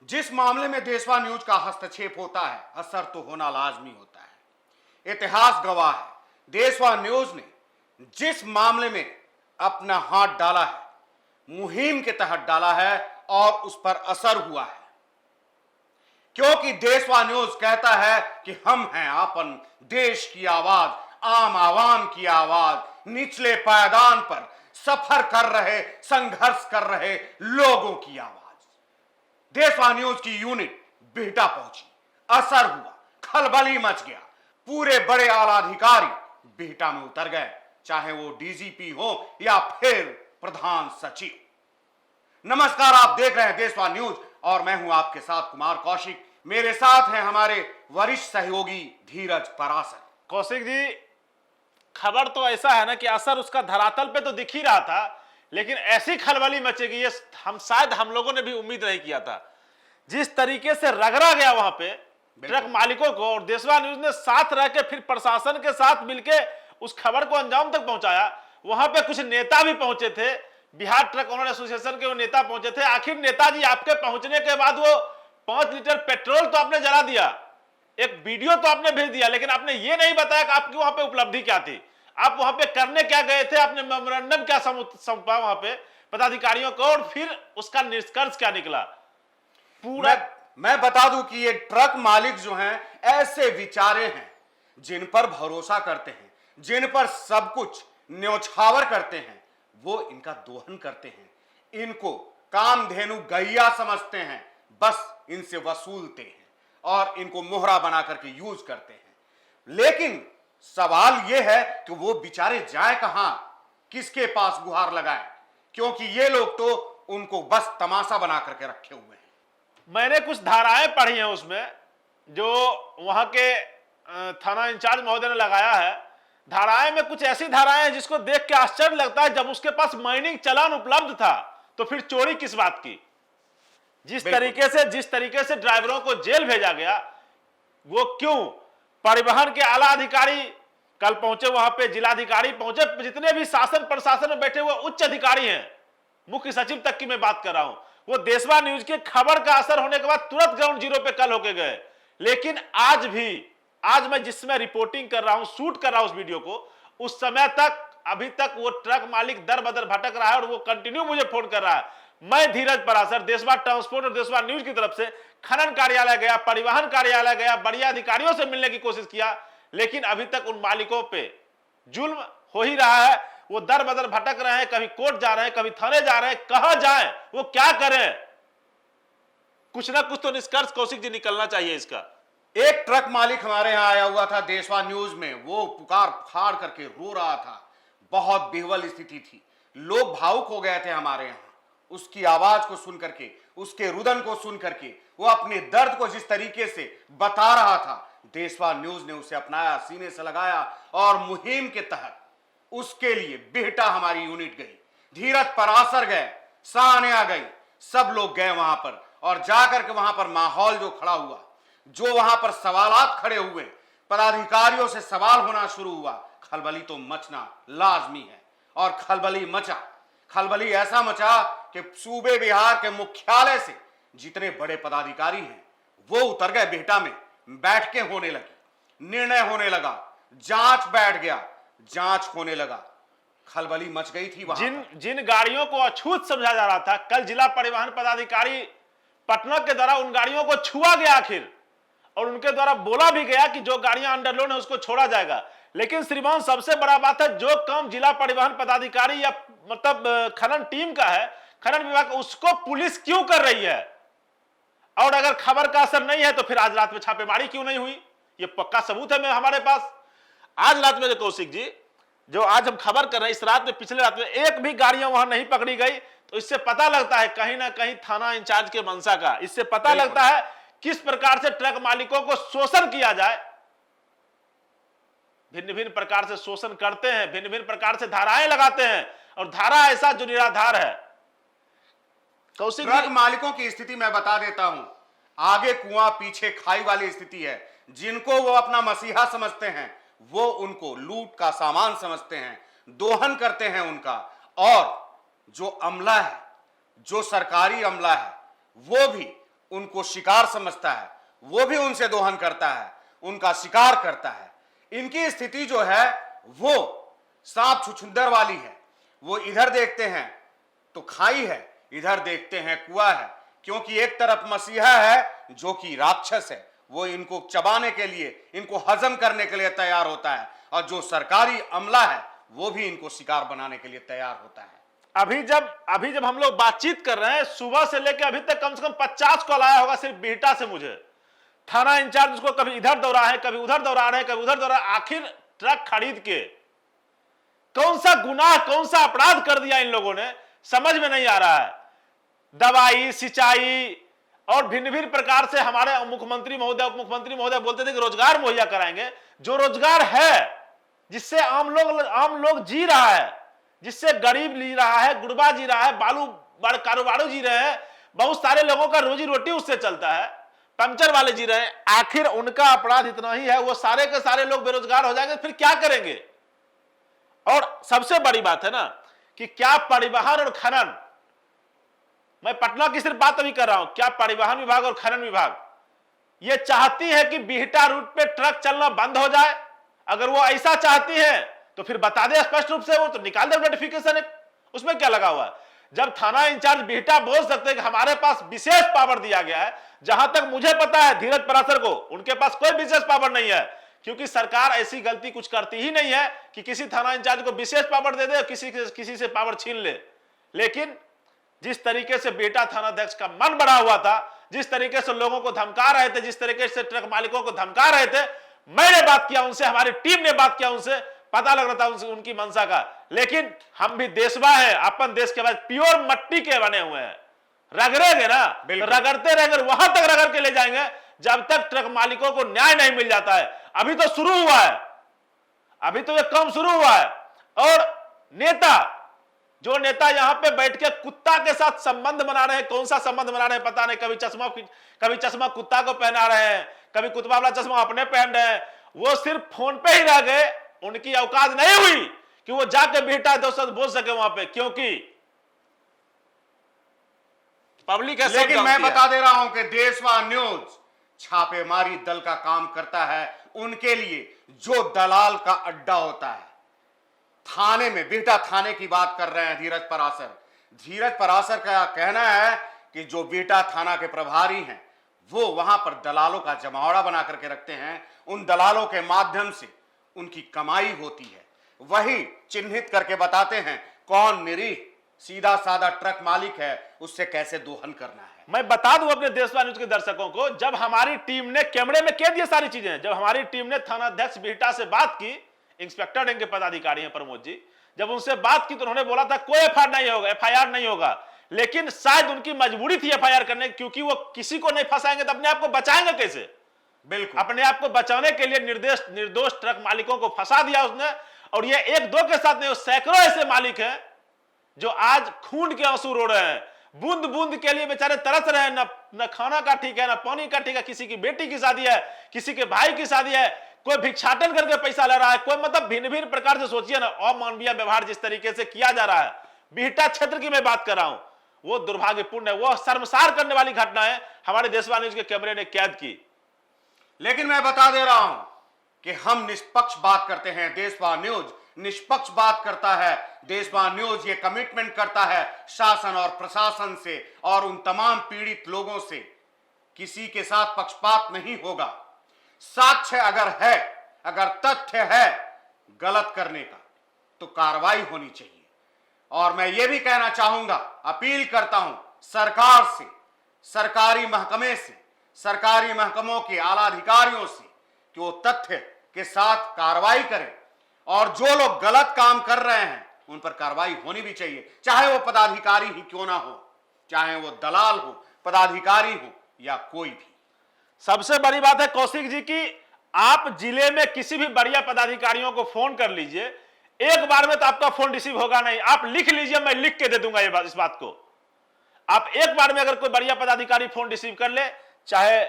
जिस मामले में देशवा न्यूज का हस्तक्षेप होता है, असर तो होना लाजमी होता है। इतिहास गवाह है, देशवा न्यूज ने जिस मामले में अपना हाथ डाला है, मुहिम के तहत डाला है और उस पर असर हुआ है। क्योंकि देशवा न्यूज कहता है कि हम हैं अपन देश की आवाज, आम आवाम की आवाज, निचले पायदान पर सफर कर रहे, संघर्ष कर रहे लोगों की आवाज। देशवा न्यूज की यूनिट बिहटा पहुंची, असर हुआ, खलबली मच गया। पूरे बड़े आला अधिकारी बिहटा में उतर गए, चाहे वो डीजीपी हो या फिर प्रधान सचिव। नमस्कार, आप देख रहे हैं देशवा न्यूज और मैं हूं आपके साथ कुमार कौशिक। मेरे साथ हैं हमारे वरिष्ठ सहयोगी धीरज परासर। कौशिक जी, खबर तो ऐसा है ना कि असर उसका धरातल पे तो दिख ही रहा था, लेकिन ऐसी खलबली मचेगी ये हम लोगों ने भी उम्मीद नहीं किया था। जिस तरीके से रगड़ा गया वहां पे ट्रक मालिकों को, और देशवा न्यूज ने साथ रह के फिर प्रशासन के साथ मिलके उस खबर को अंजाम तक पहुंचाया। वहां पे कुछ नेता भी पहुंचे थे, बिहार ट्रक ओनर एसोसिएशन के वो नेता पहुंचे थे। आखिर नेताजी आपके पहुंचने के बाद वो 5 लीटर पेट्रोल तो आपने जला दिया, एक वीडियो तो आपने भेज दिया, लेकिन आपने ये नहीं बताया कि आपकी वहां पे उपलब्धि क्या थी, आप वहां पे करने क्या गए थे, आपने मेमोरेंडम क्या सौंपा वहां पे पदाधिकारियों को, और फिर उसका निष्कर्ष क्या निकला पूरा। मैं बता दूं कि ये ट्रक मालिक जो हैं ऐसे विचारे हैं जिन पर भरोसा करते हैं, जिन पर सब कुछ न्योछावर करते हैं, वो इनका दोहन करते हैं, इनको कामधेनु गैया समझते हैं, बस इनसे वसूलते हैं और इनको मोहरा बना करके यूज करते हैं। लेकिन सवाल यह है कि वो बेचारे जाए कहां, किसके पास गुहार लगाए, क्योंकि ये लोग तो उनको बस तमाशा बना करके रखे हुए हैं। मैंने कुछ धाराएं पढ़ी हैं उसमें, जो वहां के थाना इंचार्ज महोदय ने लगाया है। धाराएं में कुछ ऐसी धाराएं हैं जिसको देख के आश्चर्य लगता है। जब उसके पास माइनिंग चालान उपलब्ध था तो फिर चोरी किस बात की। जिस तरीके से ड्राइवरों को जेल भेजा गया, वो क्यों? परिवहन के आला अधिकारी कल पहुंचे वहां पे, जिलाधिकारी पहुंचे, जितने भी शासन प्रशासन में बैठे हुए उच्च अधिकारी हैं, मुख्य सचिव तक की मैं बात कर रहा हूं, वो देशवा न्यूज की खबर का असर होने के बाद तुरंत ग्राउंड जीरो पे कल होके गए। लेकिन आज मैं जिसमें रिपोर्टिंग कर रहा हूं, शूट कर रहा हूं उस वीडियो को, उस समय तक अभी तक वो ट्रक मालिक दर बदर भटक रहा है और वो कंटिन्यू मुझे फोन कर रहा है। मैं धीरज परासर देशवा ट्रांसपोर्ट और देशवा न्यूज की तरफ से खनन कार्यालय गया, परिवहन कार्यालय गया, बढ़िया अधिकारियों से मिलने की कोशिश किया, लेकिन अभी तक उन मालिकों पे जुल्म हो ही रहा है। वो दर बदर भटक रहे हैं, कभी कोर्ट जा रहे हैं, कभी थाने जा रहे हैं। कहां जाएं, वो क्या करें? कुछ ना कुछ तो निष्कर्ष कौशिक जी निकलना चाहिए इसका। एक ट्रक मालिक हमारे यहां आया हुआ था देशवा न्यूज में, वो पुकार फाड़ करके रो रहा था, बहुत बेहवल स्थिति थी, लोग भावुक हो गए थे हमारे यहां। उसकी आवाज को सुन करके, उसके रुदन को सुन करके, वो अपने दर्द को जिस तरीके से बता रहा था, देशवा न्यूज ने उसे अपनाया, सीने से लगाया और मुहिम के तहत उसके लिए बिहटा हमारी यूनिट गई, धीरज परासर गए, सानिया गई, सब लोग गए वहां पर। और जाकर के वहां पर माहौल जो खड़ा हुआ, जो वहां पर सवालात खड़े हुए, पदाधिकारियों से सवाल होना शुरू हुआ, खलबली तो मचना लाजमी है। और खलबली मचा, खलबली ऐसा मचा कि सूबे बिहार के मुख्यालय से जितने बड़े पदाधिकारी हैं वो उतर गए बिहटा में, बैठकें होने लगी, निर्णय होने लगा, जांच बैठ गया, जांच होने लगा, खलबली मच गई थी वहां। जिन गाड़ियों को अछूत समझा जा रहा था, कल जिला परिवहन पदाधिकारी पटना के द्वारा उन गाड़ियों को छुआ गया आखिर, और उनके द्वारा बोला भी गया कि जो गाड़ियां अंडरलोड है उसको छोड़ा जाएगा। लेकिन श्रीमान, सबसे बड़ा बात है, जो काम जिला परिवहन पदाधिकारी या मतलब खनन टीम का है, खनन विभाग, उसको पुलिस क्यों कर रही है? और अगर खबर का असर नहीं है तो फिर आज रात में छापेमारी क्यों नहीं हुई? ये पक्का सबूत है हमारे पास। आज रात में जो कौशिक जी, जो आज हम खबर कर रहे हैं, इस रात में, पिछले रात में एक भी गाड़ियां वहां नहीं पकड़ी गई, तो इससे पता लगता है कहीं ना कहीं थाना इंचार्ज के मंशा का, इससे पता लगता है किस प्रकार से ट्रक मालिकों को शोषण किया जाए। भिन्न भिन्न प्रकार से शोषण करते हैं, भिन्न भिन्न प्रकार से धाराएं लगाते हैं, और धारा ऐसा जो निराधार है। कौशिक, ट्रक मालिकों की स्थिति मैं बता देता हूं, आगे कुआं पीछे खाई वाली स्थिति है। जिनको वो अपना मसीहा समझते हैं, वो उनको लूट का सामान समझते हैं, दोहन करते हैं उनका। और जो अमला है, जो सरकारी अमला है, वो भी उनको शिकार समझता है, वो भी उनसे दोहन करता है, उनका शिकार करता है। इनकी स्थिति जो है वो सांप छुछुंदर वाली है। वो इधर देखते हैं तो खाई है, इधर देखते हैं कुआं है, क्योंकि एक तरफ मसीहा है जो कि राक्षस है, वो इनको चबाने के लिए, इनको हजम करने के लिए तैयार होता है, और जो सरकारी अमला है वो भी इनको शिकार बनाने के लिए तैयार होता है। अभी जब हम लोग बातचीत कर रहे हैं, सुबह से लेकर अभी तक कम से कम 50 कॉल आया होगा सिर्फ बिहटा से मुझे। थाना इंचार्ज उसको कभी इधर दौड़ा है, कभी उधर दौड़ा रहे हैं, कभी उधर दौड़ा। आखिर ट्रक खरीद के कौन सा गुनाह, कौन सा अपराध कर दिया इन लोगों ने, समझ में नहीं आ रहा है। दवाई, सिंचाई और भिन्न भिन्न प्रकार से हमारे मुख्यमंत्री महोदय, उप मुख्यमंत्री महोदय बोलते थे कि रोजगार मुहैया कराएंगे। जो रोजगार है, जिससे आम लोग जी रहा है, जिससे गरीब जी रहा है, गुड़बा जी रहा है, बालू कारोबारू जी रहे हैं, बहुत सारे लोगों का रोजी रोटी उससे चलता है, पंचर वाले जी रहे हैं। आखिर उनका अपराध इतना ही है, वो सारे के सारे लोग बेरोजगार हो जाएंगे, फिर क्या करेंगे। और सबसे बड़ी बात है ना कि क्या परिवहन और खनन, मैं पटना की सिर्फ बात अभी कर रहा हूं, क्या परिवहन विभाग और खनन विभाग ये चाहती है कि बिहटा रूट पे ट्रक चलना बंद हो जाए? अगर वो ऐसा चाहती है तो फिर बता दे स्पष्ट रूप से, वो तो निकाल दे नोटिफिकेशन, उसमें क्या लगा हुआ है। जब थाना इंचार्ज बिहटा बोल सकते हैं कि हमारे पास विशेष पावर दिया गया है, जहां तक मुझे पता है धीरज पराशर को उनके पास कोई विशेष पावर नहीं है, क्योंकि सरकार ऐसी गलती कुछ करती ही नहीं है कि किसी थाना इंचार्ज को विशेष पावर दे दे और किसी से पावर छीन ले। लेकिन जिस तरीके से बेटा थानाध्यक्ष का मन बढ़ा हुआ था, जिस तरीके से लोगों को धमका रहे थे, जिस तरीके से ट्रक मालिकों को धमका रहे थे, मैंने बात किया उनसे, हमारी टीम ने बात किया उनसे, पता लग रहा था उनकी मंशा का। लेकिन हम भी देशवा है, अपन देश के बाद प्योर मट्टी के बने हुए हैं, रगड़ेंगे ना, तो रगड़ते रहेंगे, वहां तक रगड़ के ले जाएंगे जब तक ट्रक मालिकों को न्याय नहीं मिल जाता है। अभी तो शुरू हुआ है, अभी तो ये काम शुरू हुआ है। और जो नेता यहां पे बैठ के कुत्ता के साथ संबंध बना रहे हैं, कौन सा संबंध बना रहे हैं पता नहीं, कभी चश्मा कुत्ता को पहना रहे हैं, कभी कुत्ता वाला चश्मा अपने पहन रहे हैं। वो सिर्फ फोन पे ही रह गए, उनकी औकात नहीं हुई कि वो जाके बेटा दोस्त बोल सके वहां पे, क्योंकि पब्लिक है। लेकिन मैं बता दे रहा हूं कि देशवा न्यूज छापेमारी दल का काम करता है उनके लिए जो दलाल का अड्डा होता है। थाने में, बिहटा थाने की बात कर रहे हैं धीरज पराशर का कहना है कि जो बिहटा थाना के प्रभारी हैं वो वहां पर दलालों का जमावड़ा बना करके रखते हैं, उन दलालों के माध्यम से उनकी कमाई होती है, वही चिन्हित करके बताते हैं कौन निरीह सीधा साधा ट्रक मालिक है, उससे कैसे दोहन करना है। मैं बता दूं अपने देशवा न्यूज के दर्शकों को, जब हमारी टीम ने कैमरे में कैद ये सारी चीजें, जब हमारी टीम ने थानाध्यक्ष बिहटा से बात की, इंस्पेक्टर इनके पदाधिकारी हैं प्रमोद जी, जब उनसे बात की तो उन्होंने बोला था कोई एफआईआर नहीं होगा। लेकिन शायद उनकी मजबूरी थी एफआईआर करने, क्योंकि वो किसी को नहीं फंसाएंगे तो अपने आप को बचाएंगे कैसे। बिल्कुल, अपने आप को बचाने के लिए निर्दोष ट्रक मालिकों को फंसा दिया उसने। और ये एक दो के साथ नहीं, सैकड़ों ऐसे मालिक हैं जो आज खून के आंसू रो रहे हैं, बूंद बूंद के लिए बेचारे तरस रहे हैं। न खाना का ठीक है, न पानी का ठीक है, किसी की बेटी की शादी है, किसी के भाई की शादी है, कोई भिक्षाटन करके पैसा ले रहा है, कोई मतलब भिन्न भिन्न प्रकार से सोचिए ना, अमानवीय व्यवहार जिस तरीके से किया जा रहा है। बिहटा क्षेत्र की मैं बात कर रहा हूं, वो दुर्भाग्यपूर्ण है, वो शर्मसार करने वाली घटना है, हमारे देशवा न्यूज के कैमरे ने कैद की। लेकिन मैं बता दे रहा हूं कि हम निष्पक्ष बात करते हैं, देशवा न्यूज निष्पक्ष बात करता है, देशवा न्यूज ये कमिटमेंट करता है शासन और प्रशासन से और उन तमाम पीड़ित लोगों से, किसी के साथ पक्षपात नहीं होगा। साक्ष्य अगर है, अगर तथ्य है गलत करने का, तो कार्रवाई होनी चाहिए। और मैं ये भी कहना चाहूंगा, अपील करता हूं सरकार से, सरकारी महकमे से, सरकारी महकमों के आला अधिकारियों से कि वो तथ्य के साथ कार्रवाई करें, और जो लोग गलत काम कर रहे हैं उन पर कार्रवाई होनी भी चाहिए, चाहे वो पदाधिकारी ही क्यों ना हो, चाहे वो दलाल हो, पदाधिकारी हो या कोई भी। सबसे बड़ी बात है कौशिक जी की आप जिले में किसी भी बढ़िया पदाधिकारियों को फोन कर लीजिए, एक बार में तो आपका फोन रिसीव होगा नहीं। आप लिख लीजिए, मैं लिख के दे दूंगा इस बात को। आप एक बार में अगर कोई बढ़िया पदाधिकारी फोन रिसीव कर ले, चाहे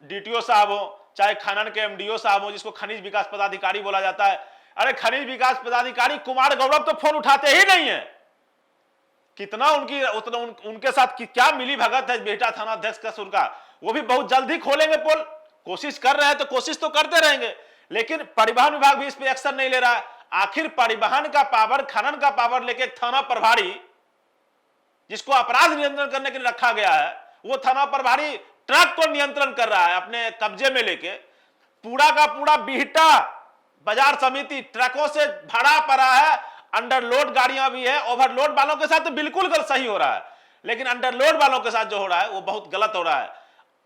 डीटीओ साहब हो, चाहे खनन के एमडीओ साहब हो, जिसको खनिज विकास पदाधिकारी बोला जाता है। अरे खनिज विकास पदाधिकारी कुमार गौरव तो फोन उठाते ही नहीं है, कितना उनकी उतना उनके साथ क्या मिली भगत है बेटा थाना अध्यक्ष का उनका, वो भी बहुत जल्द ही खोलेंगे पोल। कोशिश कर रहे हैं तो कोशिश तो करते रहेंगे, लेकिन परिवहन विभाग भी इस पे एक्शन नहीं ले रहा है। आखिर परिवहन का पावर, खनन का पावर लेके एक थाना प्रभारी जिसको अपराध नियंत्रण करने के लिए रखा गया है, वो थाना प्रभारी ट्रक को नियंत्रण कर रहा है अपने कब्जे में लेके। पूरा का पूरा बिहटा बाजार समिति ट्रकों से भरा पड़ा है, अंडरलोड गाड़ियां भी है। ओवरलोड वालों के साथ तो बिल्कुल गलत सही हो रहा है, लेकिन अंडरलोड वालों के साथ जो हो रहा है वो बहुत गलत हो रहा है।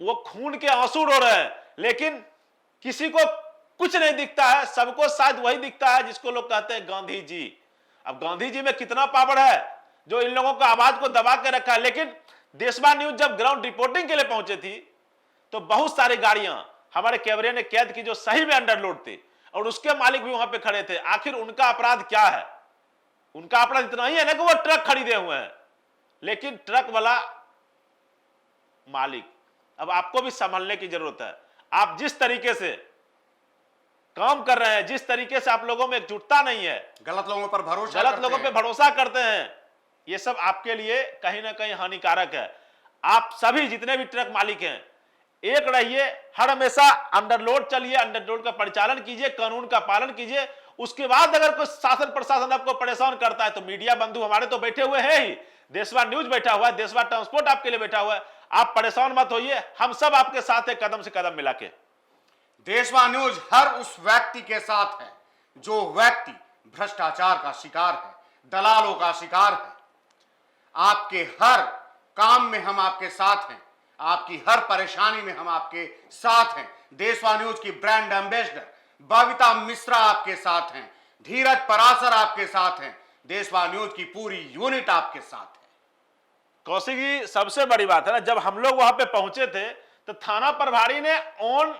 वो खून के आंसू रो रहे हैं, लेकिन किसी को कुछ नहीं दिखता है। सबको शायद वही दिखता है जिसको लोग कहते हैं गांधी जी। अब गांधी जी में कितना पावर है जो इन लोगों का आवाज को दबा के रखा है। लेकिन देशवा न्यूज जब ग्राउंड रिपोर्टिंग के लिए पहुंचे थी तो बहुत सारी गाड़ियां हमारे कैमरे ने कैद की जो सही में अंडरलोड थी, और उसके मालिक भी वहां पे खड़े थे। आखिर उनका अपराध क्या है? उनका अपराध इतना ही है ना कि वो ट्रक खरीदे हुए हैं, लेकिन ट्रक वाला मालिक, अब आपको भी संभलने की जरूरत है। आप जिस तरीके से काम कर रहे हैं, जिस तरीके से आप लोगों में एकजुटता नहीं है, गलत लोगों पर भरोसा, गलत लोगों पे भरोसा करते हैं, ये सब आपके लिए कहीं ना कहीं हानिकारक है। आप सभी जितने भी ट्रक मालिक हैं, एक रहिए, हर हमेशा अंडरलोड चलिए, अंडरलोड का परिचालन कीजिए, कानून का पालन कीजिए। उसके बाद अगर कोई शासन प्रशासन आपको परेशान करता है तो मीडिया बंधु हमारे तो बैठे हुए हैं ही, देशवा न्यूज बैठा हुआ है, देशवा ट्रांसपोर्ट आपके लिए बैठा हुआ है। आप परेशान मत होइए, हम सब आपके साथ है, कदम से कदम मिला के। देशवा न्यूज हर उस व्यक्ति के साथ है जो व्यक्ति भ्रष्टाचार का शिकार है, दलालों का शिकार है। आपके हर काम में हम आपके साथ हैं, आपकी हर परेशानी में हम आपके साथ हैं। देशवा न्यूज की ब्रांड एम्बेसडर बबीता मिश्रा आपके साथ हैं, धीरज परासर आपके साथ हैं, देशवा न्यूज की पूरी यूनिट आपके साथ है। कौशिक जी, सबसे बड़ी बात है ना, जब हम लोग वहां पे पहुंचे थे तो थाना प्रभारी ने ऑन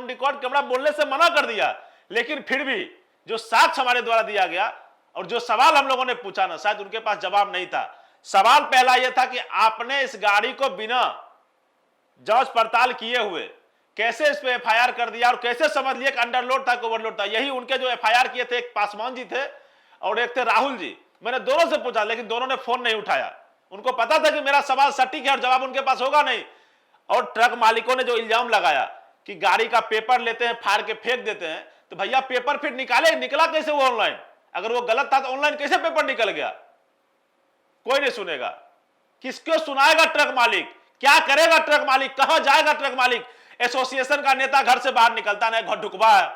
रिकॉर्ड कैमरा बोलने से मना कर दिया, लेकिन फिर भी जो साक्ष्य हमारे द्वारा दिया गया और जो सवाल हम लोगों ने पूछा ना, शायद उनके पास जवाब नहीं था। सवाल पहला यह था कि आपने इस गाड़ी को बिना जांच पड़ताल किए हुए कैसे इस पे एफआईआर कर दिया, और कैसे समझ लिया कि अंडरलोड था कि ओवरलोड था। यही उनके जो एफआईआर किए थे, एक पासवान जी थे और एक थे राहुल जी। मैंने दोनों से पूछा, लेकिन दोनों ने फोन नहीं उठाया। उनको पता था कि मेरा सवाल सटीक है और जवाब उनके पास होगा नहीं। और ट्रक मालिकों ने जो इल्जाम लगाया कि गाड़ी का पेपर लेते हैं, फाड़ के फेंक देते हैं, तो भैया पेपर फिर निकला कैसे वो ऑनलाइन? अगर वो गलत था तो ऑनलाइन कैसे पेपर निकल गया? कोई नहीं सुनेगा। किसको सुनाएगा ट्रक मालिक? क्या करेगा ट्रक मालिक? कहां जाएगा ट्रक मालिक? एसोसिएशन का नेता घर से बाहर निकलता नहीं, घर ढुकवा है,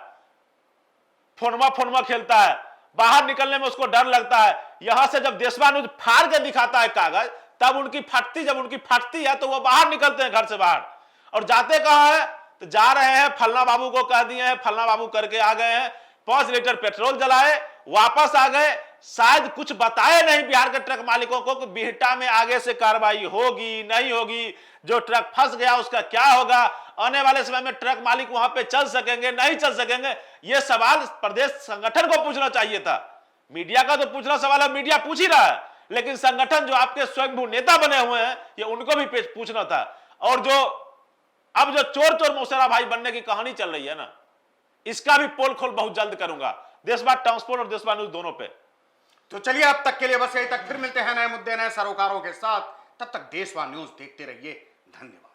फोनमा खेलता है, बाहर निकलने में उसको डर लगता है। यहां से जब देशवा न्यूज फाड़ के दिखाता है कागज, तब जब उनकी फटती है तो वो बाहर निकलते हैं घर से बाहर। और जाते कहां है? तो जा रहे हैं फलना बाबू को कह दिए हैं, फलना बाबू करके आ गए हैं, 5 लीटर पेट्रोल जलाए, वापस आ गए। शायद कुछ बताए नहीं बिहार के ट्रक मालिकों को कि बिहटा में आगे से कार्रवाई होगी नहीं होगी, जो ट्रक फंस गया उसका क्या होगा, आने वाले समय में ट्रक मालिक वहां पे चल सकेंगे नहीं चल सकेंगे। यह सवाल प्रदेश संगठन को पूछना चाहिए था। मीडिया का तो पूछना सवाल है, मीडिया पूछ ही रहा है, लेकिन संगठन जो आपके स्वयंभू नेता बने हुए हैं, ये उनको भी पूछना था। और जो अब जो चोर मौसेरा भाई बनने की कहानी चल रही है ना, इसका भी पोल खोल बहुत जल्द करूंगा, देशवा ट्रांसपोर्ट और देशवा न्यूज दोनों पे। तो चलिए अब तक के लिए बस यही तक, फिर मिलते हैं नए मुद्दे नए सरोकारों के साथ। तब तक देशवा न्यूज देखते रहिए। धन्यवाद।